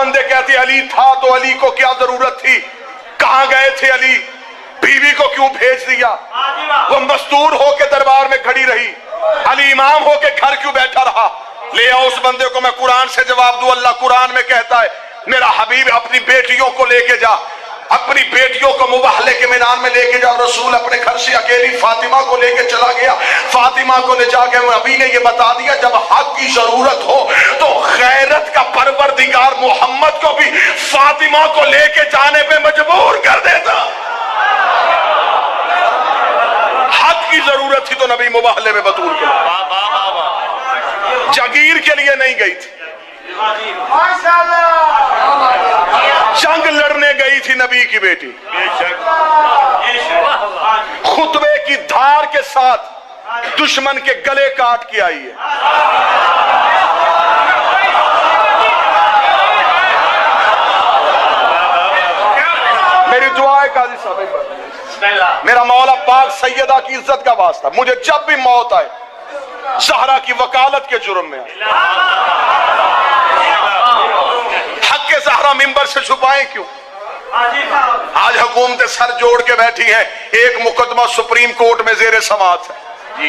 بندے کہتے علی تھا تو علی کو کیا ضرورت تھی, کہاں گئے تھے علی, بیوی کو کیوں بھیج دیا, وہ مستور ہو کے دربار میں کھڑی رہی, علی امام ہو کے گھر کیوں بیٹھا رہا. لے آؤ اس بندے کو, میں قرآن سے جواب دوں. اللہ قرآن میں کہتا ہے میرا حبیب اپنی بیٹیوں کو لے کے جا, اپنی بیٹیوں کو مباہلے کے میدان میں لے کے جا. رسول اپنے گھر سے اکیلی فاطمہ کو لے کے چلا گیا. فاطمہ کو لے جا کے نبی نے یہ بتا دیا جب حق کی ضرورت ہو تو غیرت کا پروردگار محمد کو بھی فاطمہ کو لے کے جانے پہ مجبور کر دیتا. حق کی ضرورت تھی تو نبی مباہلے میں بطول کیا, جاگیر کے لیے نہیں گئی تھی, جنگ لڑنے گئی تھی نبی کی بیٹی. خطبے کی دھار کے ساتھ دشمن کے گلے کاٹ کے آئی ہے. میری دعا ہے قاضی صاحب, میرا مولا پاک سیدہ کی عزت کا واسطہ, مجھے جب بھی موت آئے زہرا کی وکالت کے جرم میں آئے. حق کے زہرا ممبر سے چھپائیں کیوں؟ آج حکومتیں سر جوڑ کے بیٹھی ہیں, ایک مقدمہ سپریم کورٹ میں زیر سماعت ہے.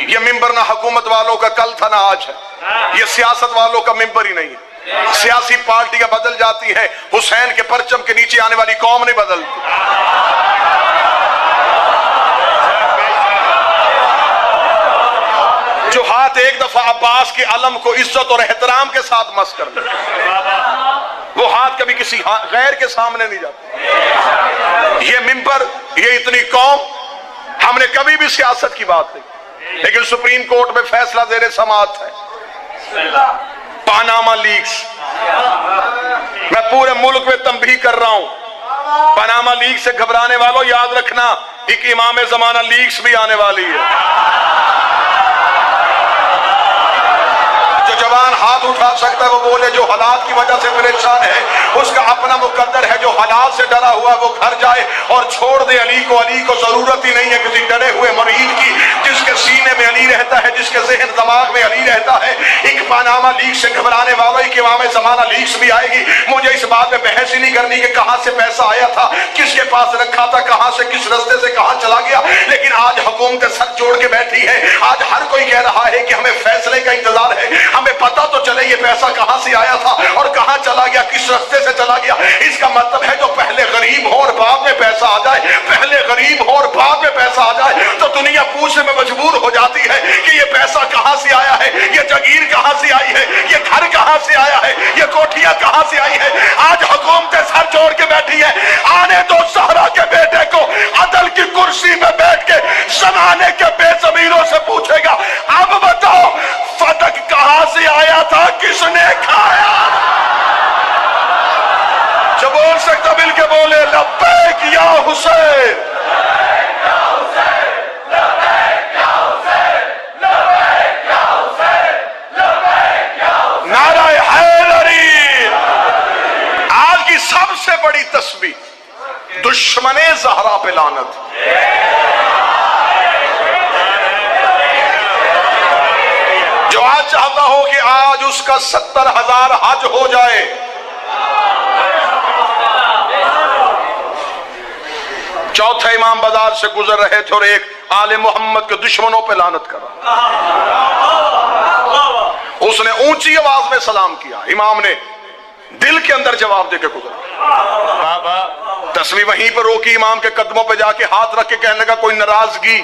یہ ممبر نہ حکومت والوں کا کل تھا نہ آج ہے, یہ سیاست والوں کا ممبر ہی نہیں ہے. سیاسی پارٹیاں بدل جاتی ہیں, حسین کے پرچم کے نیچے آنے والی قوم نہیں بدلتی. جو ہاتھ ایک دفعہ عباس کے علم کو عزت اور احترام کے ساتھ مس کر دے, وہ ہاتھ کبھی کسی غیر کے سامنے نہیں جاتا. یہ ممبر, یہ اتنی قوم, ہم نے کبھی بھی سیاست کی بات نہیں, لیکن سپریم کورٹ میں فیصلہ زیر سماعت ہے. پاناما لیکس, میں پورے ملک میں تنبیہ کر رہا ہوں, پاناما لیکس سے گھبرانے والوں یاد رکھنا ایک امام زمانہ لیکس بھی آنے والی ہے. جو جوان ہاتھ اٹھا سکتا ہے وہ بولے, جو حالات کی وجہ سے پریشان ہے اس کا اپنا مقدر ہے, جو حالات سے ڈرا ہوا وہ گھر جائے اور چھوڑ دے علی کو. علی کو ضرورت ہی نہیں ہے کسی ڈرے ہوئے مریض کی, جس کے سینے میں علی رہتا ہے, جس کے ذہن دماغ میں علی رہتا ہے. ایک پاناما لیکس سے گھبرانے والا ایک امام زمانہ لیکس بھی آئے گی. مجھے اس بات میں بحث ہی نہیں کرنی کہ کہاں سے پیسہ آیا تھا, کس کے پاس رکھا تھا, کہاں سے کس رستے سے کہاں چلا گیا. لیکن آج حکومتیں سر جوڑ کے بیٹھی ہے, آج ہر کوئی کہہ رہا ہے کہ ہمیں فیصلے کا انتظار ہے, ہمیں پتہ تو چلے یہ پیسہ کہاں سے آیا تھا اور کہاں چلا گیا, کس رستے سے چلا گیا. اس کا مطلب ہے جو پہلے غریب ہو اور بعد میں پیسہ آ جائے, پہلے غریب ہو اور بعد میں پیسہ آ جائے تو دنیا پوچھنے میں مجبور ہو جاتی ہے کہ یہ پیسہ کہاں سے آیا ہے, یہ جاگیر کہاں سے آئی ہے, یہ گھر کہاں سے آیا ہے, یہ کوٹھیاں کہاں سے آئی ہے. آج حکومتیں سر جوڑ کے بیٹھی ہے, آنے دو زہرا کے بیٹے کو, عدل کی کرسی میں بیٹھ کے زمانے کے بے ضمیروں سے پوچھے گا, اب بتاؤ فتح کہاں سے آیا تھا, کس نے کھایا. جو بول سکتا مل کے بولے لبیک یا حسین, نعرہ حیدری. آج کی سب سے بڑی تسبیح دشمن زہرا پہ لعنت. جو آج چاہتا ہو کہ آج اس کا 70,000 حج ہو جائے, چوتھا امام بازار سے گزر رہے تھے اور ایک آل محمد کے دشمنوں پہ لعنت کر رہا, اس نے اونچی آواز میں سلام کیا, امام نے دل کے اندر جواب دے کے گزرا. تسبیح وہیں پر روکی, امام کے قدموں پہ جا کے ہاتھ رکھ کے کہنے لگا کوئی ناراضگی,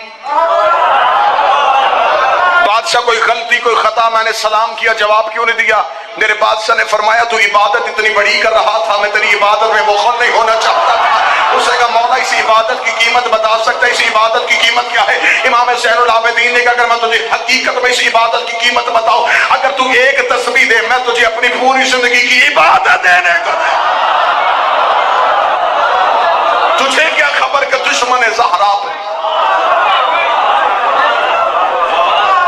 بادشاہ کوئی غلطی کوئی خطا, میں نے سلام کیا جواب کیوں نہیں دیا. میرے بادشاہ نے فرمایا تو عبادت اتنی بڑی کر رہا تھا, میں تیری عبادت میں مخل نہیں ہونا چاہتا تھا. اس نے کہا مولا اس عبادت کی قیمت بتا سکتا ہے, اس عبادت کی قیمت کیا ہے. امام زین العابدین نے کہا اگر میں تجھے حقیقت میں اس عبادت کی قیمت بتاؤں, اگر تو ایک تسبیح دے میں تجھے اپنی پوری زندگی کی عبادت دینے کو دے. تجھے کیا خبر کہ دشمن زہرا پہ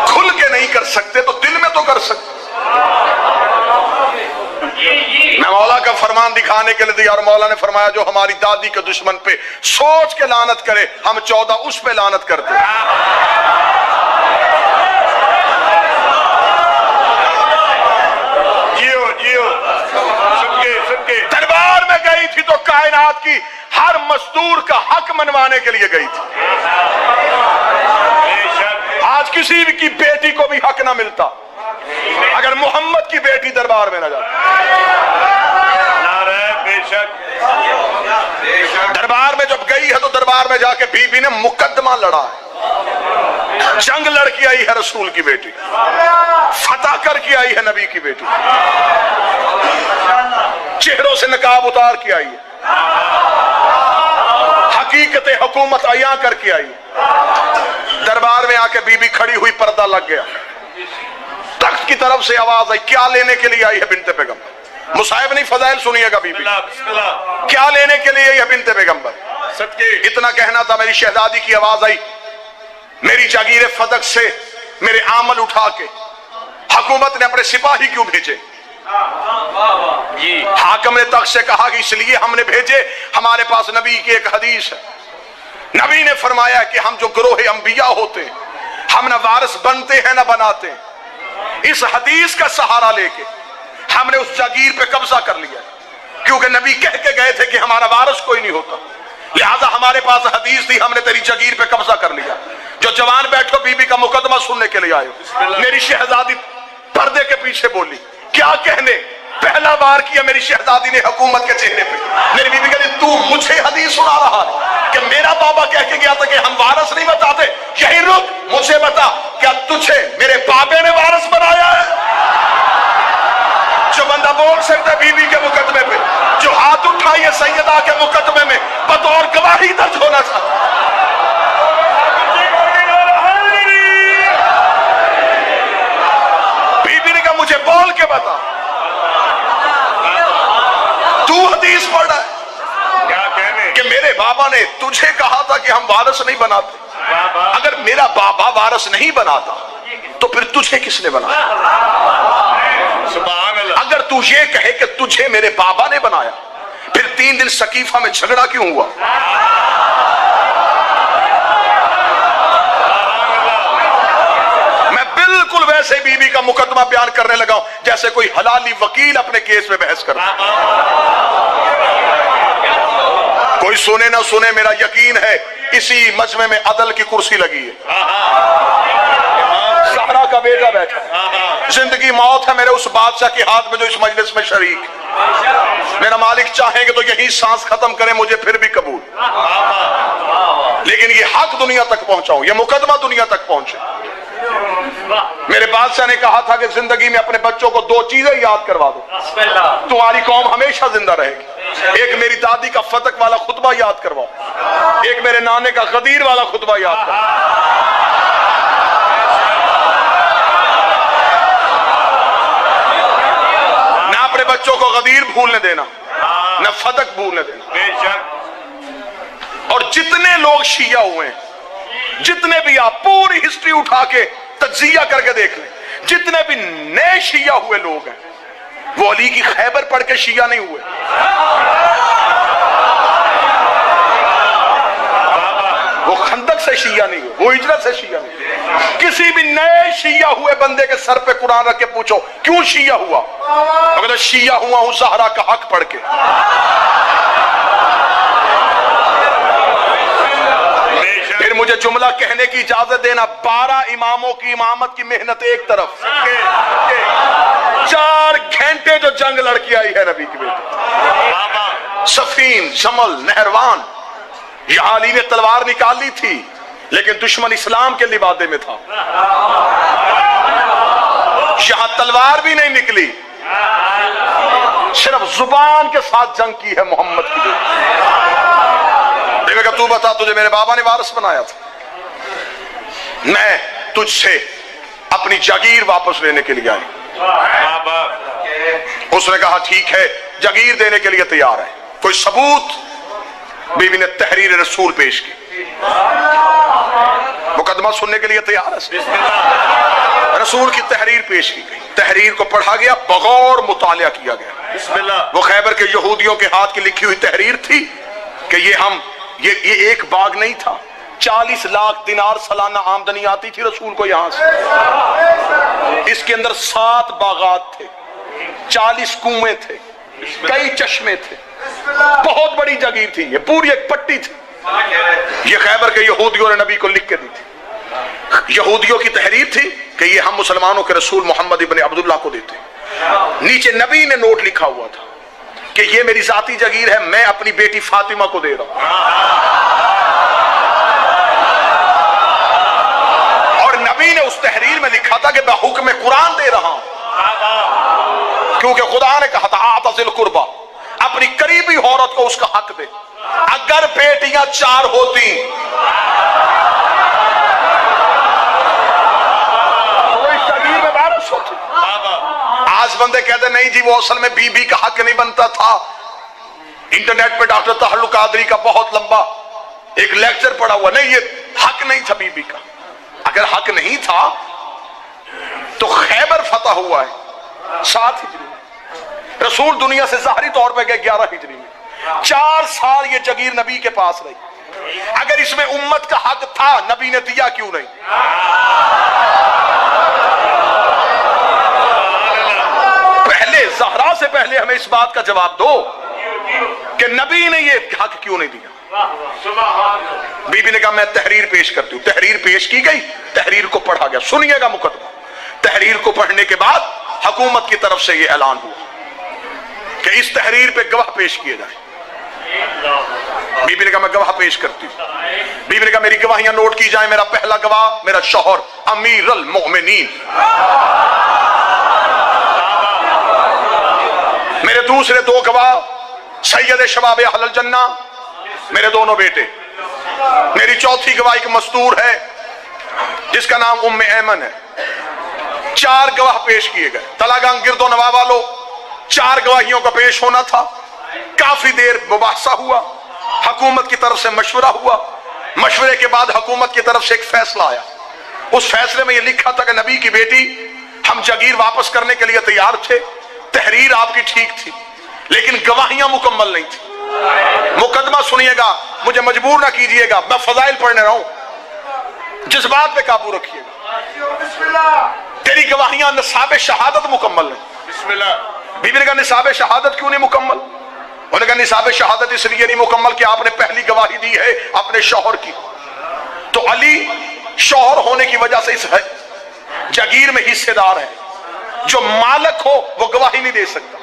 کھل کے نہیں کر سکتے تو دل میں تو کر سکتے. میں مولا کا فرمان دکھانے کے لیے دیا, اور مولا نے فرمایا جو ہماری دادی کے دشمن پہ سوچ کے لعنت کرے ہم 14 اس پہ لعنت کرتے ہیں. جیو جیو سن کے کائنات کی ہر مزدور کا حق منوانے کے لیے گئی تھی. آج کسی کی بیٹی کو بھی حق نہ ملتا اگر محمد کی بیٹی دربار میں نہ جاتی. دربار میں جب گئی ہے تو دربار میں جا کے بی بی نے مقدمہ لڑا ہے. جنگ لڑ کے آئی ہے رسول کی بیٹی, فتح کر کے آئی ہے نبی کی بیٹی, چہروں سے نقاب اتار کے آئی ہے, حقیقت حکومت عیاں کر کے آئی ہے. دربار میں آ کے بی بی کھڑی ہوئی, پردہ لگ گیا. تخت کی طرف سے آواز آئی, کیا لینے کے لیے آئی ہے بنت پیغمبر؟ مصائب نہیں, فضائل سنیے گا. بی بی کیا لینے کے لیے یہ بنت پیغمبر؟ اتنا کہنا تھا, میری شہزادی کی آواز آئی, میری جاگیر فدق سے میرے عامل اٹھا کے حکومت نے اپنے سپاہی کیوں بھیجے؟ حاکم نے تخت سے کہا کہ اس لیے ہم نے بھیجے, ہمارے پاس نبی کی ایک حدیث ہے. نبی نے فرمایا کہ ہم جو گروہ انبیاء ہوتے ہیں ہم نہ وارث بنتے ہیں نہ بناتے ہیں. اس حدیث کا سہارا لے کے ہم نے اس جاگیر پہ قبضہ کر لیا, کیونکہ نبی کہہ کے گئے تھے کہ ہمارا وارث کوئی نہیں ہوتا, لہذا ہمارے پاس حدیث تھی, ہم نے تیری جاگیر پہ قبضہ کر لیا. جو جوان بیٹھو بی بی کا مقدمہ سننے کے لیے آئے ہو. میری شہزادی پردے کے پیچھے بولی, کیا کہنے؟ پہلا بار کیا میری شہزادی نے حکومت کے چہرے پہ. میری بی بی کہتی, تو مجھے حدیث سنا رہا ہے کہ میرا بابا کہہ کے گیا تھا کہ ہم وارث نہیں بتاتے, یہی رک, مجھے بتا کیا تجھے میرے بابے نے وارث بنایا ہے؟ جو بندہ بول سکتا ہے بی بی کے مقدمے پہ, جو ہاتھ اٹھائیے سیدہ کے مقدمے میں بطور گواہی درج ہونا چاہتا. بی بی نے کہا مجھے بول کے بتا, تو حدیث پڑھ رہا ہے کہ میرے بابا نے تجھے کہا تھا کہ ہم وارث نہیں بناتے. اگر میرا بابا وارث نہیں بناتا تو پھر تجھے کس نے بنایا؟ اگر تو یہ کہے کہ تجھے میرے بابا نے بنایا, پھر 3 دن سقیفہ میں جھگڑا کیوں ہوا؟ میں بالکل ویسے بی بی کا مقدمہ بیان کرنے لگا ہوں جیسے کوئی حلالی وکیل اپنے کیس میں بحث کرتا. کوئی سنے نہ سنے, میرا یقین ہے اسی مجمع میں عدل کی کرسی لگی ہے, زہرا کا بیٹا بیٹھا, زندگی موت ہے میرے اس بادشاہ کے ہاتھ میں جو اس مجلس میں شریک. میرا مالک چاہیں گے تو یہی سانس ختم کرے, مجھے پھر بھی قبول. لیکن یہ حق دنیا تک پہنچاؤں, یہ مقدمہ دنیا تک پہنچے. میرے بادشاہ نے کہا تھا کہ زندگی میں اپنے بچوں کو 2 چیزیں یاد کروا دو, تمہاری قوم ہمیشہ زندہ رہے گی. ایک میری دادی کا فتق والا خطبہ یاد کرواؤ, ایک میرے نانے کا غدیر والا خطبہ یاد کرواؤ. نہ اپنے بچوں کو غدیر بھولنے دینا, نہ فتق بھولنے دینا. اور جتنے لوگ شیعہ ہوئے ہیں, جتنے بھی, آپ پوری ہسٹری اٹھا کے تجزیہ کر کے دیکھ لیں, جتنے بھی نئے شیعہ ہوئے لوگ ہیں وہ علی کی خیبر پڑھ کے شیعہ نہیں ہوئے, وہ خندق سے شیعہ نہیں ہوئے, وہ ہجرت سے شیعہ نہیں ہوئے. کسی بھی نئے شیعہ ہوئے بندے کے سر پہ قرآن رکھ کے پوچھو کیوں شیعہ ہوا, اگر شیعہ ہوا ہوں زہرا کا حق پڑھ کے. پھر مجھے جملہ کہنے کی اجازت دینا, 12 اماموں کی امامت کی محنت ایک طرف, 4 گھنٹے جو جنگ لڑ کے آئی ہے نبی کی بیٹی, صفین, جمل, نہروان. یہاں علی نے تلوار نکالی تھی لیکن دشمن اسلام کے لبادے میں تھا, یہاں تلوار بھی نہیں نکلی, صرف زبان کے ساتھ جنگ کی ہے محمد کی بیٹی. کہ تو بتا تجھے میرے بابا نے وارث بنایا تھا, میں تجھ سے اپنی جاگیر واپس لینے کے لیے آئی. اس نے کہا ٹھیک ہے, جاگیر دینے کے لیے تیار ہے, کوئی ثبوت؟ بی بی نے تحریر رسول پیش کی, مقدمہ سننے کے لیے تیار ہے. رسول کی تحریر پیش کی گئی, تحریر کو پڑھا گیا, بغور مطالعہ کیا گیا. وہ خیبر کے یہودیوں کے ہاتھ کی لکھی ہوئی تحریر تھی کہ یہ ایک باغ نہیں تھا, 40 لاکھ دینار سالانہ آمدنی آتی تھی رسول کو یہاں سے. اس کے اندر 7 باغات تھے, 40 کنویں تھے, کئی چشمے تھے، بہت بڑی جگیر تھی، یہ پوری ایک پٹی تھی. یہ خیبر کے یہودیوں نے نبی کو لکھ کے دی تھی. یہودیوں کی تحریر تھی کہ یہ ہم مسلمانوں کے رسول محمد ابن عبداللہ کو دیتے. نیچے نبی نے نوٹ لکھا ہوا تھا کہ یہ میری ذاتی جگیر ہے، میں اپنی بیٹی فاطمہ کو دے رہا ہوں. اور نبی نے اس تحریر میں لکھا تھا کہ میں حکم قرآن دے رہا ہوں، کیونکہ خدا نے کہا تھا اعتزل قربا، اپنی قریبی عورت کو اس کا حق دے. اگر بیٹیاں 4 ہوتی ہوتی. آج بندے کہتے نہیں جی وہ اصل میں بی بی کا حق نہیں بنتا تھا. انٹرنیٹ پہ ڈاکٹر طاہر القادری کا بہت لمبا ایک لیکچر پڑا ہوا، نہیں یہ حق نہیں تھا بی بی کا. اگر حق نہیں تھا تو خیبر فتح ہوا ہے 7 ہجری میں، رسول دنیا سے ظاہری طور پہ گئے 11 ہجری میں. 4 سال یہ جگیر نبی کے پاس رہی. اگر اس میں امت کا حق تھا نبی نے دیا کیوں نہیں؟ زہرا سے پہلے ہمیں اس بات کا جواب دو کہ نبی نے یہ حق کیوں نہیں دیا. بی بی نے کہا میں تحریر پیش کرتی ہوں. تحریر پیش کی گئی، تحریر کو پڑھا گیا. سنیے گا مقدمہ. تحریر کو پڑھنے کے بعد حکومت کی طرف سے یہ اعلان ہوا کہ اس تحریر پہ گواہ پیش کیے جائیں. بی بی نے کہا میں گواہ پیش کرتی ہوں. بی بی نے کہا میری گواہیاں نوٹ کی جائیں. میرا پہلا گواہ میرا شوہر امیر المؤمنین، میرے دوسرے 2 گواہ سید شباب اہل الجنہ، میرے دونوں بیٹے. میری چوتھی گواہ ایک مستور ہے جس کا نام ام ایمن ہے. 4 گواہ پیش کیے گئے. تلاگان گرد و نواح والوں 4 گواہیوں کا پیش ہونا تھا. کافی دیر مباحثہ ہوا، حکومت کی طرف سے مشورہ ہوا. مشورے کے بعد حکومت کی طرف سے ایک فیصلہ آیا. اس فیصلے میں یہ لکھا تھا کہ نبی کی بیٹی ہم جگیر واپس کرنے کے لیے تیار تھے. تحریر آپ کی ٹھیک تھی لیکن گواہیاں مکمل نہیں تھی. مقدمہ سنیے گا، مجھے مجبور نہ کیجئے گا، میں فضائل پڑھنے رہا ہوں. جذبات پہ قابو رکھیے گا. تیری گواہیاں نصاب شہادت مکمل نہیں. بی بی نے کہا نصاب شہادت کیوں نہیں مکمل؟ انہوں نے کہا نصاب شہادت اس لیے نہیں مکمل کہ آپ نے پہلی گواہی دی ہے اپنے شوہر کی، تو علی شوہر ہونے کی وجہ سے اس جگیر میں حصے دار ہے. جو مالک ہو وہ گواہی نہیں دے سکتا،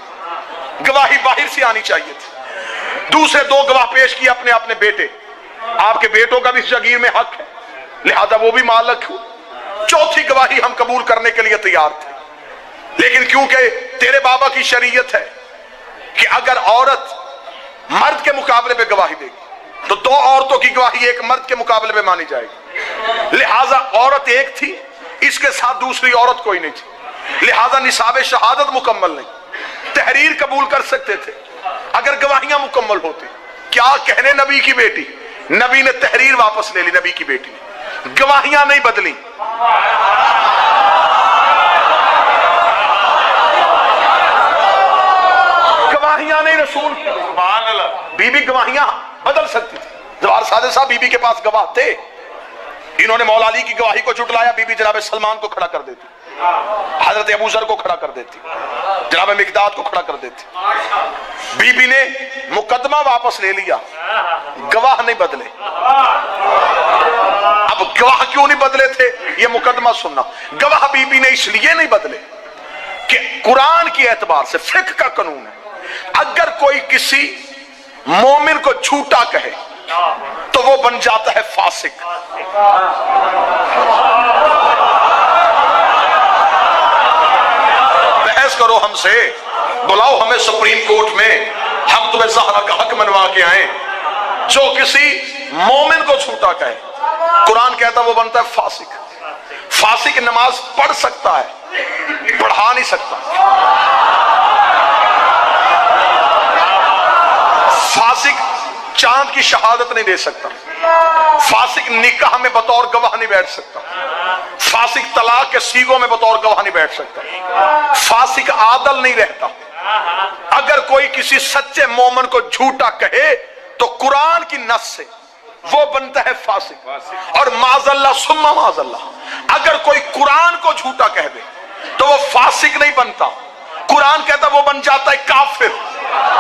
گواہی باہر سے آنی چاہیے تھی. دوسرے 2 گواہ پیش کیے اپنے بیٹے. آپ کے بیٹوں کا بھی اس جگیر میں حق ہے لہذا وہ بھی مالک ہو. چوتھی گواہی ہم قبول کرنے کے لیے تیار تھے لیکن کیونکہ تیرے بابا کی شریعت ہے کہ اگر عورت مرد کے مقابلے پہ گواہی دے گی تو 2 عورتوں کی گواہی ایک مرد کے مقابلے پہ مانی جائے گی. لہذا عورت ایک تھی، اس کے ساتھ دوسری عورت کوئی نہیں تھی. لہذا نصاب شہادت مکمل نہیں. تحریر قبول کر سکتے تھے اگر گواہیاں مکمل ہوتی. کیا کہنے نبی کی بیٹی، نبی نے تحریر واپس لے لی. نبی کی بیٹی نے گواہیاں نہیں بدلی. گواہیاں نہیں رسول بی بی گواہیاں بدل سکتی تھی. جوار صادق صاحب بی بی کے پاس گواہ تھے. انہوں نے مولا علی کی گواہی کو جھٹلایا، بی بی جناب سلمان کو کھڑا کر دیتی، حضرت ابو ذر کو کھڑا کر دیتی، جناب مقداد کو کھڑا کر دیتی. بی بی نے مقدمہ واپس لے لیا، گواہ نہیں بدلے. اب گواہ کیوں نہیں بدلے تھے یہ مقدمہ سننا. گواہ بی بی نے اس لیے نہیں بدلے کہ قرآن کی اعتبار سے فقہ کا قانون ہے اگر کوئی کسی مومن کو جھوٹا کہے تو وہ بن جاتا ہے فاسق. بحث کرو ہم سے، بلاؤ ہمیں سپریم کورٹ میں، ہم تمہیں زہرا کا حق منوا کے آئیں. جو کسی مومن کو جھوٹا کہے قرآن کہتا وہ بنتا ہے فاسق. فاسق نماز پڑھ سکتا ہے، پڑھا نہیں سکتا. فاسق چاند کی شہادت نہیں دے سکتا. فاسق نکاح میں بطور گواہ نہیں بیٹھ سکتا. فاسق طلاق کے سیغوں میں بطور گواہ نہیں بیٹھ سکتا. فاسق عادل نہیں رہتا. اگر کوئی کسی سچے مومن کو جھوٹا کہے تو قرآن کی نص سے وہ بنتا ہے فاسق. اور معاذ اللہ ثم معاذ اللہ اگر کوئی قرآن کو جھوٹا کہہ دے تو وہ فاسق نہیں بنتا. قرآن کہتا وہ بن جاتا ہے کافر.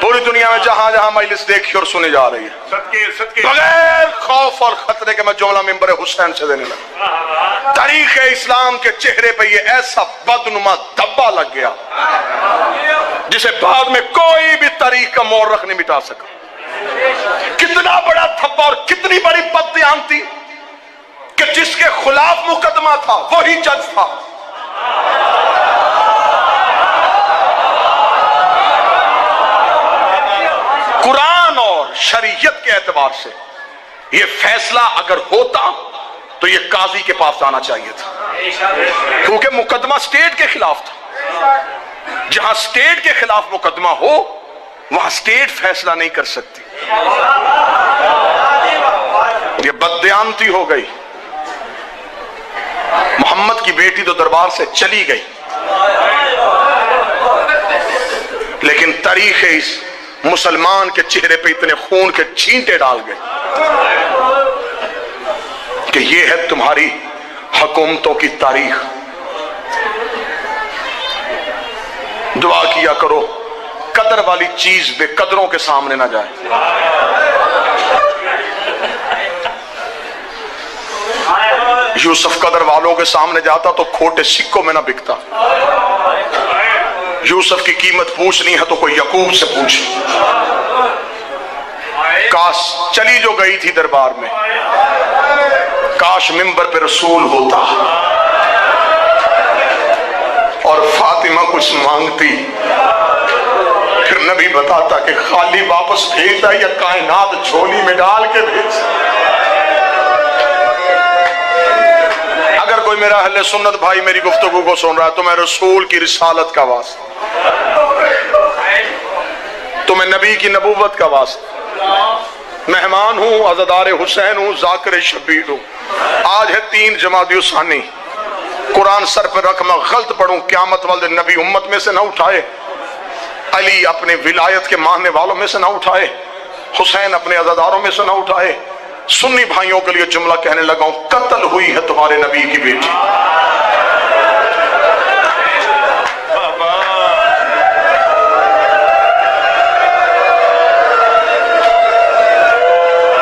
پوری دنیا میں جہاں جہاں مجلس دیکھی اور سنی جا رہی ہے، بغیر خوف اور خطرے کے میں جملہ منبر حسین سے دینے لگا۔ تاریخ اسلام کے چہرے پہ یہ ایسا بدنما دھبا لگ گیا جسے بعد میں کوئی بھی تاریخ کا مورخ نہیں مٹا سکا۔ کتنا بڑا دھبا اور کتنی بڑی بددیانتی کہ جس کے خلاف مقدمہ تھا وہی جج تھا۔ قرآن اور شریعت کے اعتبار سے یہ فیصلہ اگر ہوتا تو یہ قاضی کے پاس جانا چاہیے تھا، کیونکہ مقدمہ سٹیٹ کے خلاف تھا۔ جہاں سٹیٹ کے خلاف مقدمہ ہو وہاں سٹیٹ فیصلہ نہیں کر سکتی۔ یہ بددیانتی ہو گئی۔ محمد کی بیٹی تو دربار سے چلی گئی، لیکن تاریخ اس مسلمان کے چہرے پہ اتنے خون کے چھینٹے ڈال گئے کہ یہ ہے تمہاری حکومتوں کی تاریخ۔ دعا کیا کرو قدر والی چیز بے قدروں کے سامنے نہ جائے۔ یوسف قدر والوں کے سامنے جاتا تو کھوٹے سکوں میں نہ بکتا۔ یوسف کی قیمت پوچھنی ہے تو کوئی یعقوب سے پوچھ۔ کاش چلی جو گئی تھی دربار میں، کاش منبر پہ رسول ہوتا اور فاطمہ کچھ مانگتی، پھر نبی بتاتا کہ خالی واپس بھیجتا یا کائنات جھولی میں ڈال کے بھیجتا۔ اگر کوئی میرا اہل سنت بھائی میری گفتگو کو سن رہا ہے تو میں رسول کی رسالت کا واسطہ، تو میں نبی کی نبوت کا واسطہ، مہمان ہوں، عزادار حسین ہوں، ذاکر شبیر ہوں۔ آج ہے 3 جمادی الثانی، قرآن سر پر رکھ میں غلط پڑھوں قیامت والے نبی امت میں سے نہ اٹھائے، علی اپنے ولایت کے ماننے والوں میں سے نہ اٹھائے، حسین اپنے عزاداروں میں سے نہ اٹھائے۔ سنی بھائیوں کے لیے جملہ کہنے لگا ہوں، قتل ہوئی ہے تمہارے نبی کی بیٹی۔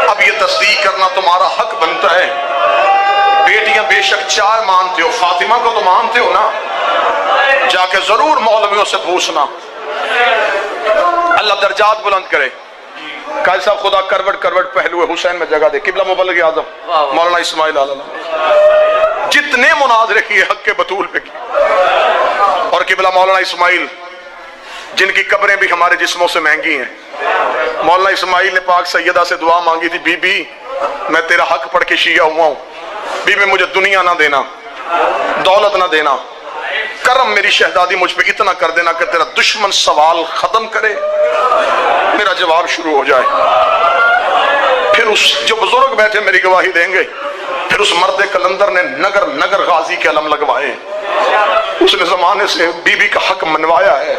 اب یہ تصدیق کرنا تمہارا حق بنتا ہے۔ بیٹیاں بے شک 4 مانتے ہو، فاطمہ کو تو مانتے ہو نا، جا کے ضرور مولویوں سے پوچھنا، اللہ درجات بلند کرے۔ قائد صاحب خدا کروٹ پہلو حسین میں جگہ دے۔ قبلہ مبلغ اعظم مولانا اسماعیل علیہ جتنے مناظرے کیے حق کے بطول پہ کی، اور قبلہ مولانا اسماعیل جن کی قبریں بھی ہمارے جسموں سے مہنگی ہیں، مولانا اسماعیل نے پاک سیدہ سے دعا مانگی تھی، بی بی میں تیرا حق پڑھ کے شیعہ ہوا ہوں، بی بی مجھے دنیا نہ دینا، دولت نہ دینا، کرم میری شہزادی مجھ پہ اتنا کر دینا کہ تیرا دشمن سوال ختم کرے، میرا جواب شروع ہو جائے۔ پھر اس جو بزرگ بیٹھے میری گواہی دیں گے، پھر اس مرد کلندر نے نگر نگر غازی کے علم لگوائے، اس نے زمانے سے بی بی کا حق منوایا ہے۔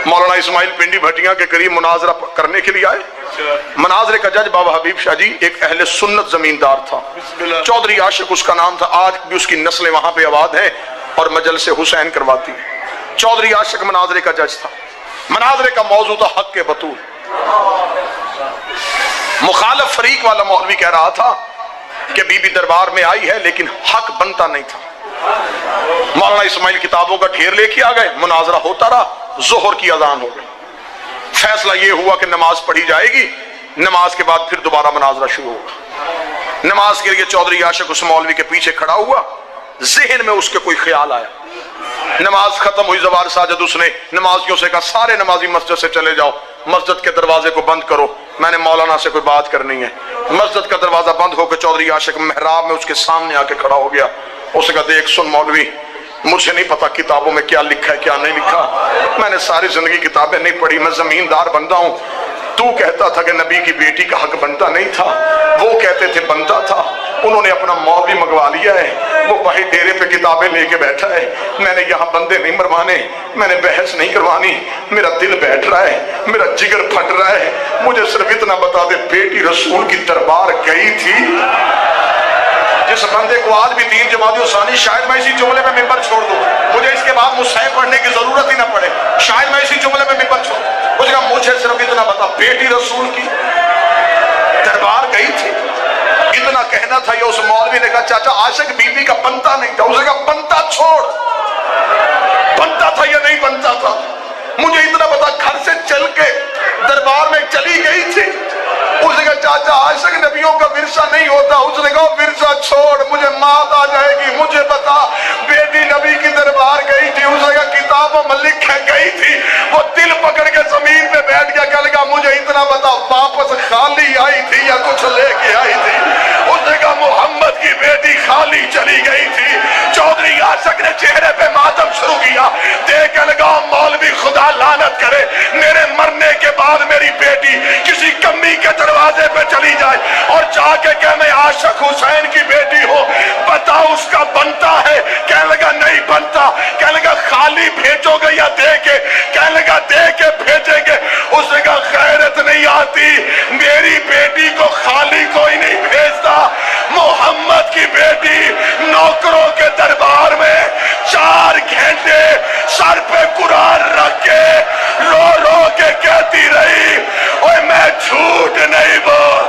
مولانا اسماعیل پنڈی بھٹیاں کے قریب مناظرہ کرنے کے لیے آئے۔ مناظرے کا جج بابا حبیب شاہ جی ایک اہل سنت زمیندار تھا، چودھری عاشق اس کا نام تھا، آج بھی اس کی نسلیں وہاں پہ آباد ہیں اور مجلس حسین کرواتی ہے۔ چودھری عاشق مناظرے کا جج تھا۔ مناظرے کا موضوع تھا حق کے بطول۔ مخالف فریق والا مولوی کہہ رہا تھا کہ بی بی دربار میں آئی ہے لیکن حق بنتا نہیں تھا۔ مولانا اسماعیل کتابوں کا ڈھیر لے کے آ گئے، مناظرہ ہوتا رہا، ظہر کی اذان ہو گئی۔ فیصلہ یہ ہوا کہ نماز پڑھی جائے گی، نماز کے بعد پھر دوبارہ مناظرہ شروع ہوگا۔ نماز کے لیے چودھری عاشق اس مولوی کے پیچھے کھڑا ہوا، ذہن میں اس کے کوئی خیال آیا۔ نماز ختم ہوئی، زوال ساجد اس نے نمازیوں سے کہا سارے نمازی مسجد سے چلے جاؤ، مسجد کے دروازے کو بند کرو، میں نے مولانا سے کوئی بات کرنی ہے۔ مسجد کا دروازہ بند ہو کے چودھری عاشق محراب میں اس کے سامنے آ کے کھڑا ہو گیا۔ اس نے کہا دیکھ سن مولوی، مجھے نہیں پتا کتابوں میں کیا لکھا ہے کیا نہیں لکھا، میں نے ساری زندگی کتابیں نہیں پڑھی، میں زمیندار بندہ ہوں۔ تو کہتا تھا کہ نبی کی بیٹی کا حق بنتا نہیں تھا، وہ کہتے تھے بنتا تھا، انہوں نے اپنا مولوی منگوا لیا ہے، وہ بھائی ڈیرے پہ کتابیں لے کے بیٹھا ہے، میں نے یہاں بندے نہیں مروانے، میں نے بحث نہیں کروانی، میرا دل بیٹھ رہا ہے، میرا جگر پھٹ رہا ہے، مجھے صرف اتنا بتا دے بیٹی رسول کی دربار گئی تھی؟ جس بندے کو آج بھی 3 جمادی الثانی، شاید میں اسی جملے میں ممبر چھوڑ دوں، مجھے اس کے بعد مصحف پڑھنے کی ضرورت ہی نہ پڑے، شاید میں اسی جملے میں ممبر چھوڑ دوں۔ اس نے کہا مجھے صرف اتنا بتا، بیٹی رسول کی دربار گئی تھی؟ اتنا کہنا تھا. یہ اس مولوی نے کہا چاچا عاشق بی بی کا بنتا نہیں تھا. اس نے کہا بنتا چھوڑ، بنتا تھا یا نہیں بنتا تھا؟ مجھے اتنا بتا گھر سے چل کے دربار میں چلی گئی تھی. اس نے کہا چاچا عاشق نبیوں کا ورثہ نہیں ہوتا. اس نے کہا ورثہ چھوڑ، مجھے مات آ جائے گی. مجھے بتا بیٹی نبی کی دربار گئی تھی. اس نے کہا کتابوں میں لکھے گئی تھی. وہ دل پکڑ کے زمین پہ بیٹھ گیا. کہنے لگا مجھے اتنا بتا واپس خالی آئی تھی یا کچھ لے کے آئی تھی؟ اس نے کہا محمد کی بیٹی خالی چلی گئی تھی. چودھری عاشق نے چہرے پہ ماتم شروع کیا. دیکھ لگا مولوی خدا لعنت کرے، میرے مرنے کے بعد میری بیٹی کسی کمی کے دروازے پہ چلی جائے اور جا کے کہ میں عاشق حسین کی بیٹی ہوں، بتا اس کا بنتا ہے؟ کہنے لگا نہیں بنتا. کہنے لگا خالی بھیجو گے یا دے کے؟ کہنے لگا دے کے بھیجیں گے. اس نے کہا غیرت نہیں آتی، میری بیٹی کو خالی کوئی نہیں بھیجتا. محمد کی بیٹی نوکروں کے دربار میں 4 گھنٹے سر پہ قرآن رکھ کے رو رو کے کہتی رہی اوے میں جھوٹ نہیں بول،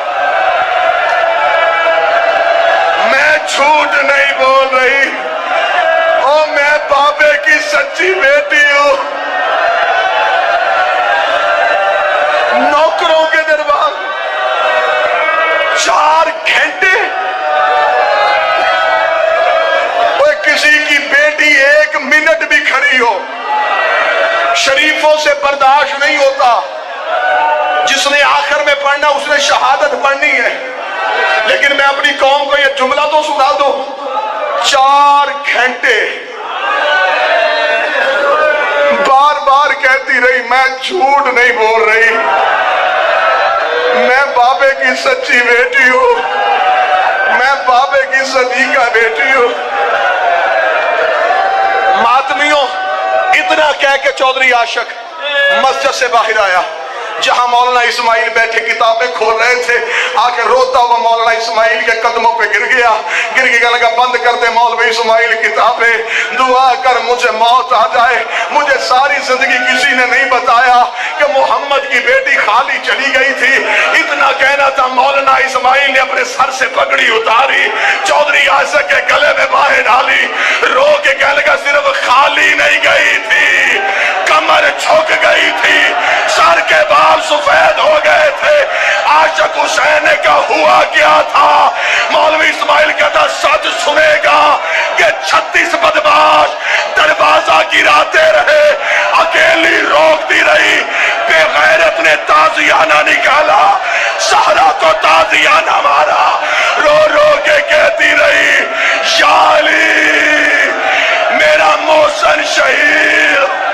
میں جھوٹ نہیں بول رہی، او میں بابے کی سچی بیٹی ہوں. نوکروں کے دربار 4 گھنٹے. کسی کی بیٹی 1 منٹ بھی کھڑی ہو شریفوں سے برداشت نہیں ہوتا. جس نے آخر میں پڑھنا اس نے شہادت پڑھنی ہے. لیکن میں اپنی قوم کو یہ جملہ تو سنا دوں، 4 گھنٹے بار بار کہتی رہی میں جھوٹ نہیں بول رہی، میں بابے کی سچی بیٹی ہوں، میں بابے کی صدیقہ بیٹی ہوں. ماتمیوں اتنا کہہ کے چودھری عاشق مسجد سے باہر آیا. جہاں مولانا اسماعیل بیٹھے کتابیں کھول رہے تھے، آ کے روتا ہوا مولانا اسماعیل کے قدموں پہ گر گیا. گر کے کہنے لگا بند کر دے مولوی اسماعیل کتابیں، دعا کر مجھے موت آ جائے. مجھے ساری زندگی کسی نے نہیں بتایا کہ محمد کی بیٹی خالی چلی گئی تھی. اتنا کہنا تھا مولانا اسماعیل نے اپنے سر سے پگڑی اتاری، چودھری عاشق کے گلے میں باہیں ڈالی، رو کے کہنے لگا صرف خالی نہیں گئی تھی، کمر جھک گئی تھی، سر کے بال سفید ہو گئے تھے. عاشق حسین نے کہا ہوا کیا تھا؟ مولوی اسماعیل کہتا سچ سنے گا کہ 36 بدماش دروازہ گراتے رہے، اکیلی روکتی رہی. بے غیرت نے تازیانہ نکالا، سہرا کو تازیانہ مارا، رو رو کے کہتی رہی یا علی میرا محسن شہید